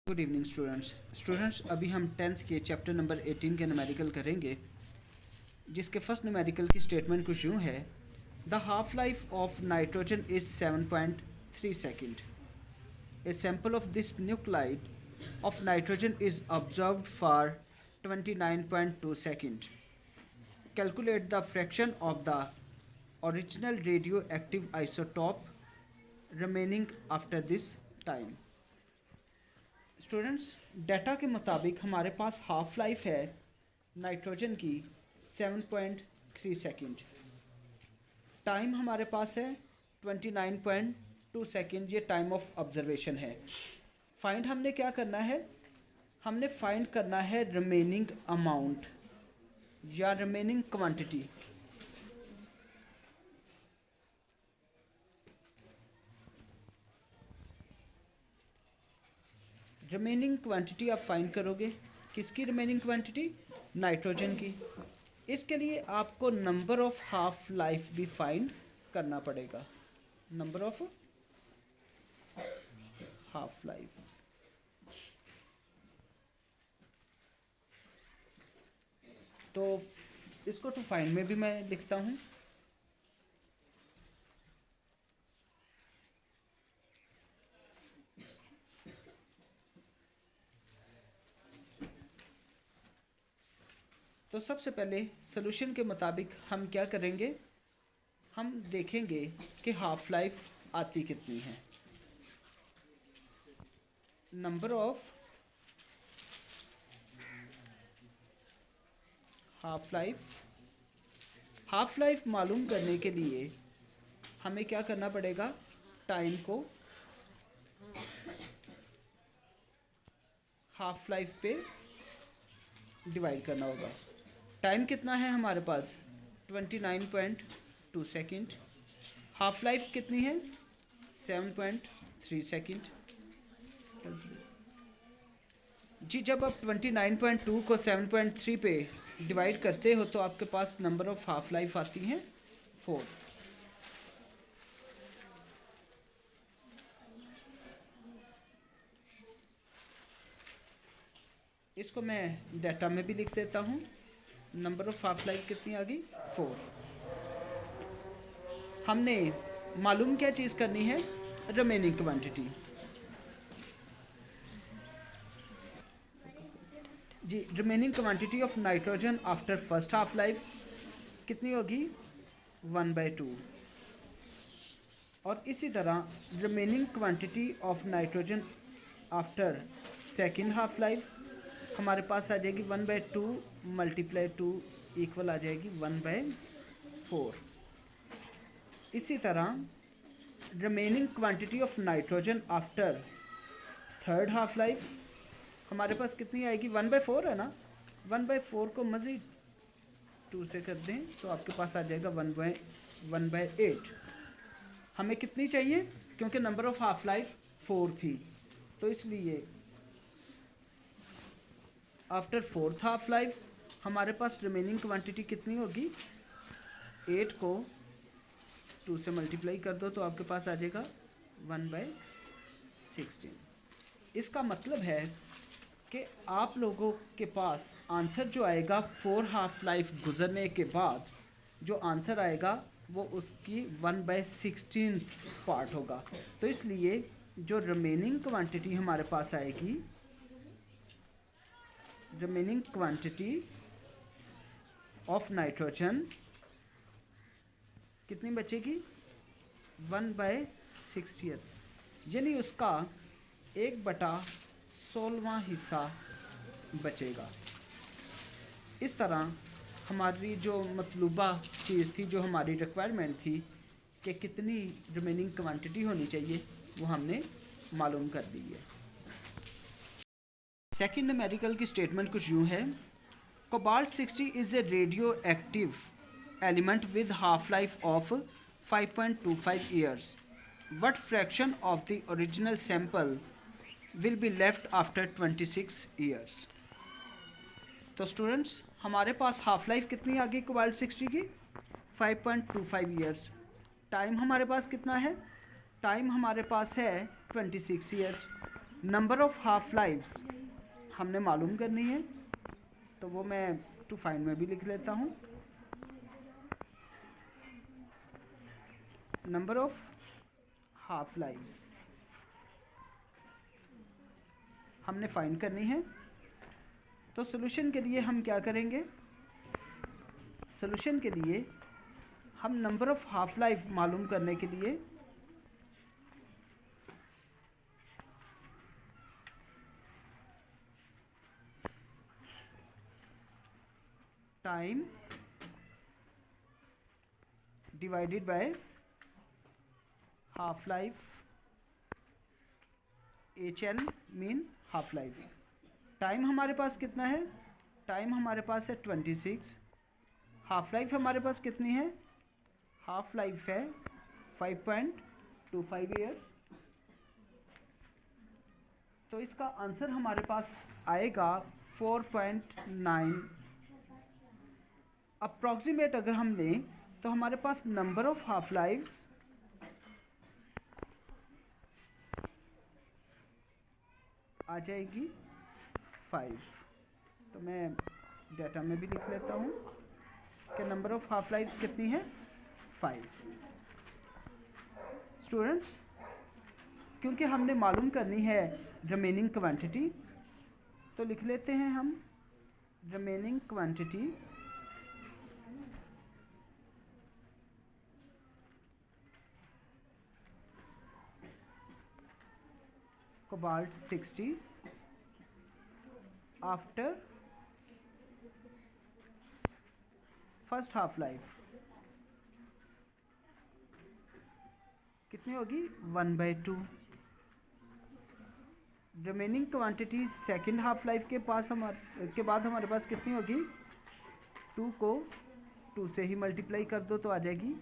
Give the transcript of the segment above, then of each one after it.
Good evening students अभी हम 10th के चैप्टर नंबर 18 के न्यूमेरिकल करेंगे, जिसके फर्स्ट न्यूमेरिकल की स्टेटमेंट कुछ यूँ है। The half life of nitrogen is 7.3 second. A sample of this nuclide of nitrogen is observed for 29.2 second. Calculate the fraction of the original radio active isotope remaining after this time. Students, data के मुताबिक हमारे पास half life है nitrogen की 7.3 second. Time हमारे पास है 29.2 second. ये time of observation है। फाइंड हमने क्या करना है, हमने फाइंड करना है रिमेनिंग अमाउंट या रिमेनिंग क्वांटिटी। रिमेनिंग क्वांटिटी आप फाइंड करोगे। किसकी रिमेनिंग क्वांटिटी? नाइट्रोजन की। इसके लिए आपको नंबर ऑफ हाफ लाइफ भी फाइंड करना पड़ेगा। Number of half life. तो इसको टू फाइंड में भी मैं लिखता हूँ। तो सबसे पहले सोल्यूशन के मुताबिक हम क्या करेंगे, हम देखेंगे कि हाफ लाइफ आती कितनी है। नंबर ऑफ हाफ लाइफ मालूम करने के लिए हमें क्या करना पड़ेगा, टाइम को हाफ लाइफ पे डिवाइड करना होगा। टाइम कितना है हमारे पास? 29.2 सेकेंड। हाफ लाइफ कितनी है? 7.3 सेकेंड। जी, जब आप 29.2 को 7.3 पे डिवाइड करते हो तो आपके पास नंबर ऑफ हाफ लाइफ आती हैं 4। इसको मैं डाटा में भी लिख देता हूँ। नंबर ऑफ हाफ लाइफ कितनी आ गई? 4। हमने मालूम क्या चीज़ करनी है? Remaining quantity. जी, remaining quantity of nitrogen after first half life कितनी होगी? 1/2। और इसी तरह remaining quantity of nitrogen after second half life हमारे पास आ जाएगी 1/2 मल्टीप्लाई 2 इक्वल आ जाएगी 1/4। इसी तरह remaining quantity of nitrogen after third half life हमारे पास कितनी आएगी? 1/4 है ना। 1/4 को मज़ीद 2 से कर दें तो आपके पास आ जाएगा 1/8। हमें कितनी चाहिए? क्योंकि नंबर ऑफ हाफ लाइफ 4 थी, तो इसलिए आफ्टर फोर्थ हाफ लाइफ हमारे पास रिमेनिंग क्वांटिटी कितनी होगी? 8 को 2 से मल्टीप्लाई कर दो तो आपके पास आ जाएगा 1/16। इसका मतलब है कि आप लोगों के पास आंसर जो आएगा 4 हाफ लाइफ गुजरने के बाद जो आंसर आएगा वो उसकी 1/16 पार्ट होगा। तो इसलिए जो रिमेनिंग क्वांटिटी हमारे पास आएगी, रिमेनिंग क्वांटिटी ऑफ नाइट्रोजन कितनी बचेगी? 1/60, यानी उसका 1/16वां हिस्सा बचेगा। इस तरह हमारी जो मतलूबा चीज़ थी, जो हमारी रिक्वायरमेंट थी कि कितनी रिमेनिंग क्वांटिटी होनी चाहिए, वो हमने मालूम कर दी है। सेकेंड न्यूमेरिकल की स्टेटमेंट कुछ यूँ है। Cobalt 60 is a radio active element with half life of 5.25 years. What fraction of the original sample will be left after 26 years. तो स्टूडेंट्स, हमारे पास हाफ लाइफ कितनी आ गई कोबाल्ट 60 की? 5.25 ईयर्स। टाइम हमारे पास कितना है? टाइम हमारे पास है 26 years. Number of half lifes हमने मालूम करनी है, तो वो मैं टू फाइंड में भी लिख लेता हूँ। नंबर ऑफ हाफ लाइफ्स हमने फाइंड करनी है। तो सॉल्यूशन के लिए हम क्या करेंगे, सॉल्यूशन के लिए हम नंबर ऑफ हाफ लाइफ मालूम करने के लिए time divided by half life, HL mean half life. Time हमारे पास कितना है, टाइम हमारे पास है 26। हाफ लाइफ हमारे पास कितनी है, हाफ लाइफ है 5.25 ईयर्स। तो इसका आंसर हमारे पास आएगा 4.9। अप्रॉक्सीमेट अगर हम लें तो हमारे पास नंबर ऑफ हाफ लाइफ्स आ जाएगी 5। तो मैं डाटा में भी लिख लेता हूँ कि नंबर ऑफ हाफ लाइफ्स कितनी है, 5। स्टूडेंट्स, क्योंकि हमने मालूम करनी है रिमेनिंग क्वांटिटी, तो लिख लेते हैं हम remaining quantity cobalt 60 after first half life कितनी होगी, 1/2। Remaining quantity second half life के बाद हमारे पास कितनी होगी, 2 को 2 से ही मल्टीप्लाई कर दो तो आ जाएगी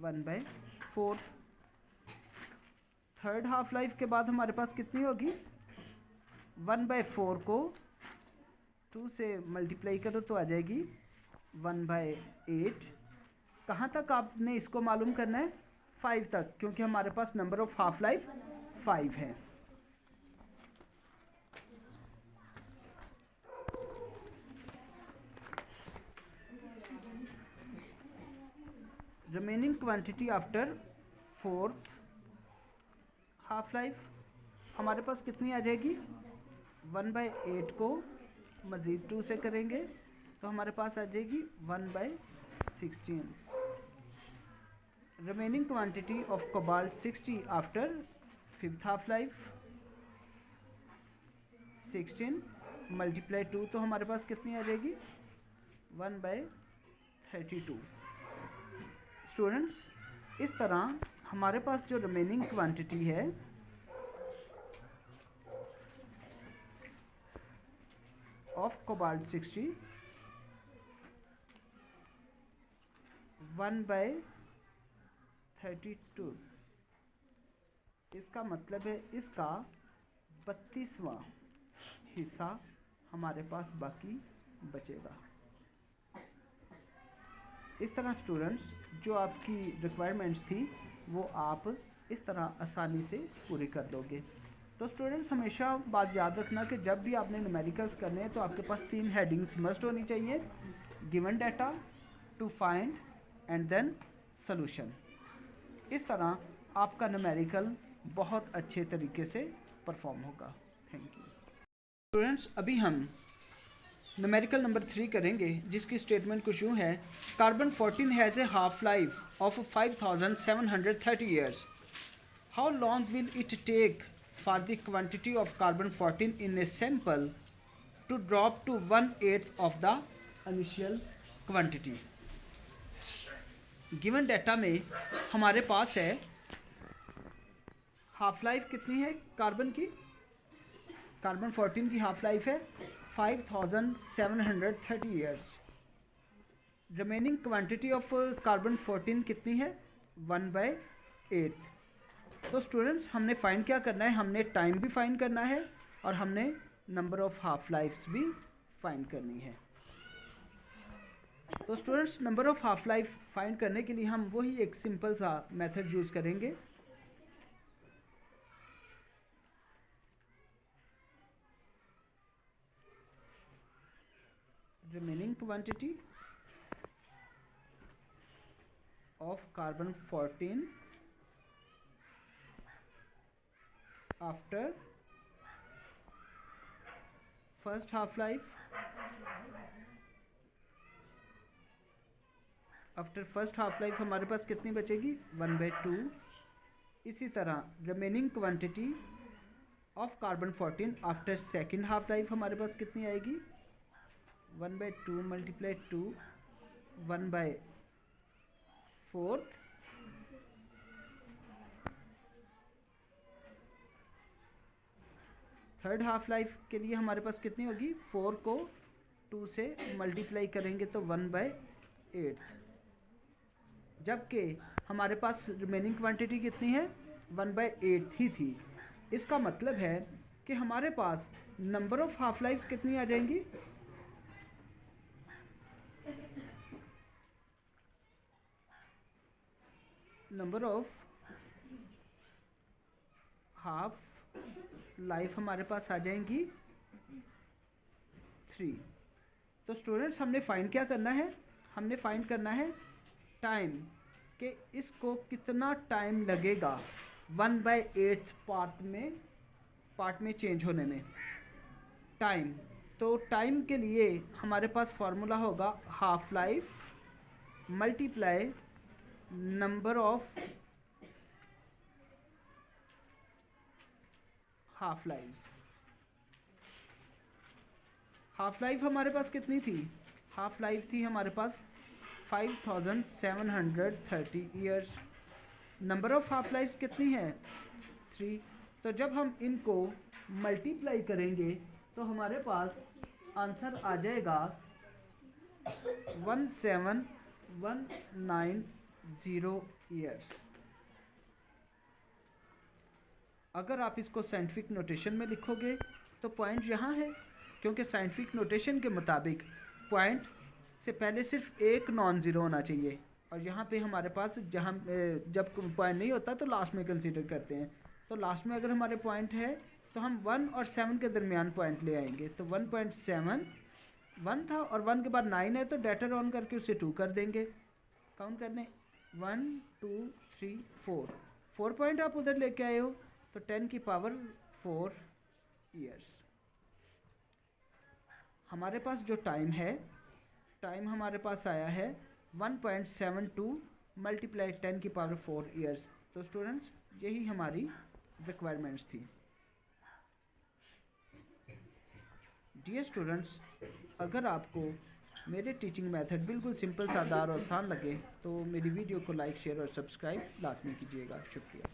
1/4। थर्ड हाफ लाइफ के बाद हमारे पास कितनी होगी, 1/4 को 2 से मल्टीप्लाई करो तो आ जाएगी 1/8। कहाँ तक आपने इसको मालूम करना है, 5 तक, क्योंकि हमारे पास नंबर ऑफ हाफ लाइफ 5 है। Remaining quantity after fourth half life हमारे पास कितनी आ जाएगी, 1/8 को मज़ीद 2 से करेंगे तो हमारे पास आ जाएगी 1/16। Remaining quantity of cobalt 60 after fifth half life 16 multiply 2 तो हमारे पास कितनी आ जाएगी, 1/32। स्टूडेंट्स, इस तरह हमारे पास जो रिमेनिंग क्वांटिटी है ऑफ कोबाल्ट 60 1/32, इसका मतलब है इसका 32वां हिस्सा हमारे पास बाकी बचेगा। इस तरह स्टूडेंट्स, जो आपकी रिक्वायरमेंट्स थी वो आप इस तरह आसानी से पूरी कर लोगे। तो स्टूडेंट्स, हमेशा बात याद रखना कि जब भी आपने न्यूमेरिकल्स करने हैं तो आपके पास 3 हेडिंग्स मस्ट होनी चाहिए, given data, to find and then solution. इस तरह आपका न्यूमेरिकल बहुत अच्छे तरीके से परफॉर्म होगा। Thank you. स्टूडेंट्स, अभी हम न्यूमेरिकल नंबर 3 करेंगे, जिसकी स्टेटमेंट कुछ यूँ है, carbon 14 has a half life of 5730 years. How long will it take for the quantity of carbon 14 in a sample to drop to 1/8 of the initial quantity. Given data में हमारे पास है half life कितनी है carbon की, carbon 14 की half life है 5730 years. Remaining quantity of carbon 14 कितनी है, 1/8। तो स्टूडेंट्स, हमने फाइंड क्या करना है, हमने टाइम भी फाइंड करना है और हमने नंबर ऑफ हाफ लाइफ्स भी फाइंड करनी है। तो students, number of half life find करने के लिए हम वही एक सिंपल सा मेथड यूज़ करेंगे। remaining quantity of carbon 14 after first half life, after first half life हमारे पास कितनी बचेगी 1/2। इसी तरह remaining quantity of carbon 14 after second half life हमारे पास कितनी आएगी 1/2 मल्टीप्लाई 2 1/4। थर्ड हाफ लाइफ के लिए हमारे पास कितनी होगी 4 को 2 से मल्टीप्लाई करेंगे तो 1/8, जबकि हमारे पास रिमेनिंग क्वांटिटी कितनी है 1/8 ही थी। इसका मतलब है कि हमारे पास नंबर ऑफ हाफ लाइफ्स कितनी आ जाएंगी नंबर ऑफ हाफ लाइफ हमारे पास आ जाएंगी 3। तो स्टूडेंट्स हमने फाइंड क्या करना है, हमने फाइंड करना है टाइम कि इसको कितना टाइम लगेगा 1/8 पार्ट में चेंज होने में टाइम। तो टाइम के लिए हमारे पास फार्मूला होगा half life multiply number of half lifes. Half life हमारे पास कितनी थी, हाफ लाइफ थी हमारे पास 5730 years. Number of half lifes कितनी है 3। तो जब हम इनको मल्टीप्लाई करेंगे तो हमारे पास आंसर आ जाएगा 17190 ईयर्स। अगर आप इसको साइंटिफिक नोटेशन में लिखोगे तो पॉइंट यहाँ है, क्योंकि साइंटिफिक नोटेशन के मुताबिक पॉइंट से पहले सिर्फ एक नॉन ज़ीरो होना चाहिए, और यहाँ पे हमारे पास जहाँ जब पॉइंट नहीं होता तो लास्ट में कंसीडर करते हैं। तो लास्ट में अगर हमारे पॉइंट है तो हम 1 और 7 के दरमियान पॉइंट ले आएंगे। तो 1.7 1 था और 1 के बाद 9 है, तो डेटर ऑन करके उसे 2 कर देंगे। काउंट करने 1 2 3 4 पॉइंट आप उधर लेके आए हो, तो 10 की पावर 4 ईयर्स। हमारे पास जो टाइम है, टाइम हमारे पास आया है 1.72 मल्टीप्लाई 10 की पावर 4 ईयर्स। तो स्टूडेंट्स यही हमारी रिक्वायरमेंट्स थी। डियर स्टूडेंट्स, अगर आपको मेरे टीचिंग मेथड बिल्कुल सिंपल सादा और आसान लगे तो मेरी वीडियो को लाइक शेयर और सब्सक्राइब लाजमी कीजिएगा। शुक्रिया।